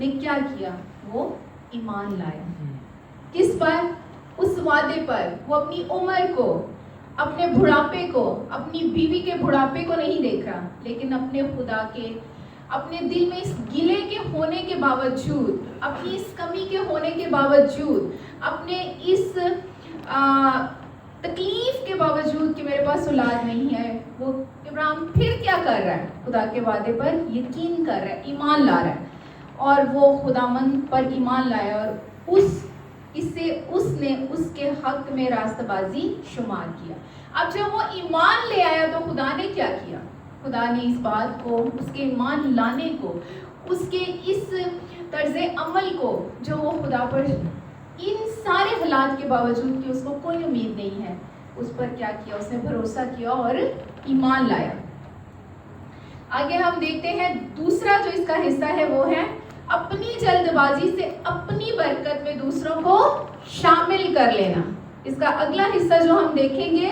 نے کیا کیا؟ وہ ایمان لایا. کس پر؟ اس وعدے پر. وہ اپنی عمر کو، اپنے بڑھاپے کو، اپنی بیوی کے بڑھاپے کو نہیں دیکھ رہا، لیکن اپنے خدا کے، اپنے دل میں اس گلے کے ہونے کے باوجود، اپنی اس کمی کے ہونے کے باوجود، اپنے اس تکلیف کے باوجود کہ میرے پاس اولاد نہیں ہے، وہ ابراہیم پھر کیا کر رہا ہے؟ خدا کے وعدے پر یقین کر رہا ہے، ایمان لا رہا ہے. اور وہ خداوند پر ایمان لایا اور اس نے اس کے حق میں راستہ بازی شمار کیا. اب جب وہ ایمان لے آیا تو خدا نے کیا کیا؟ خدا نے اس بات کو، اس کے ایمان لانے کو، اس کے اس طرز عمل کو جو وہ خدا پر ان سارے حالات کے باوجود کہ اس کو کوئی امید نہیں ہے، اس پر کیا کیا؟ اس نے بھروسہ کیا اور ایمان لایا. آگے ہم دیکھتے ہیں دوسرا جو اس کا حصہ ہے وہ ہے اپنی جلد بازی سے اپنی برکت میں دوسروں کو شامل کر لینا. اس کا اگلا حصہ جو ہم دیکھیں گے،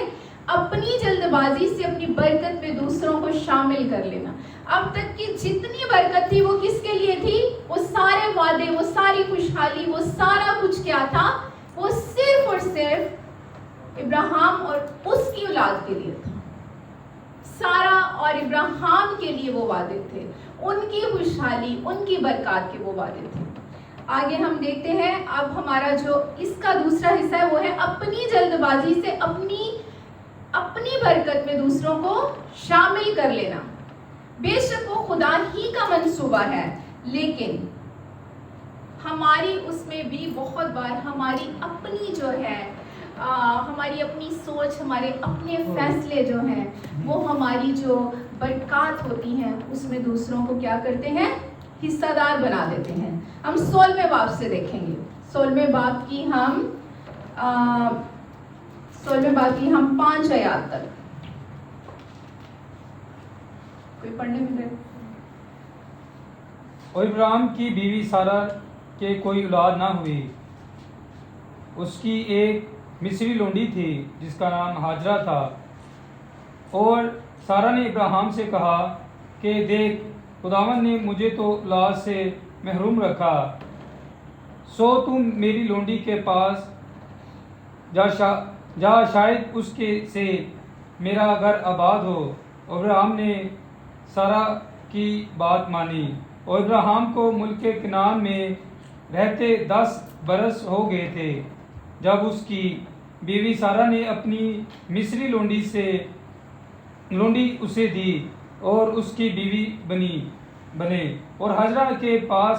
اپنی جلد بازی سے اپنی برکت میں دوسروں کو شامل کر لینا. اب تک کی جتنی برکت تھی وہ کس کے لیے تھی؟ وہ سارے وعدے، وہ ساری خوشحالی، وہ سارا کچھ کیا تھا؟ وہ صرف اور صرف ابراہیم اور اس کی اولاد کے لیے تھا. سارا اور ابراہیم کے لیے وہ وعدے تھے، ان کی خوشحالی، ان کی برکات کے وہ وعدے تھے. آگے ہم دیکھتے ہیں اب ہمارا جو اس کا دوسرا حصہ ہے وہ ہے اپنی جلد بازی سے اپنی برکت میں دوسروں کو شامل کر لینا. بے شک وہ خدا ہی کا منصوبہ ہے، لیکن ہماری اس میں بھی بہت بار ہماری اپنی جو ہے ہماری اپنی سوچ، ہمارے اپنے فیصلے جو ہیں وہ ہماری جو برکات ہوتی ہیں اس میں دوسروں کو کیا کرتے ہیں؟ حصہ دار بنا دیتے ہیں. ہم 16ویں باب سے دیکھیں گے. 16ویں باب کی ہم 5 آیات تک کوئی پڑھنے میں دے. اور ابراہیم کی بیوی سارہ کے کوئی اولاد نہ ہوئی. اس کی ایک مصری لونڈی تھی جس کا نام ہاجرہ تھا. اور سارہ نے ابراہیم سے کہا کہ دیکھ، خداوند نے مجھے تو اولاد سے محروم رکھا، سو تم میری لونڈی کے پاس جا، شاید اس کے سے میرا گھر آباد ہو. ابراہیم نے سارہ کی بات مانی. اور ابراہیم کو ملک کنعان میں رہتے 10 برس ہو گئے تھے جب اس کی بیوی سارہ نے اپنی مصری لونڈی اسے دی اور اس کی بیوی بنے. اور ہاجرہ کے پاس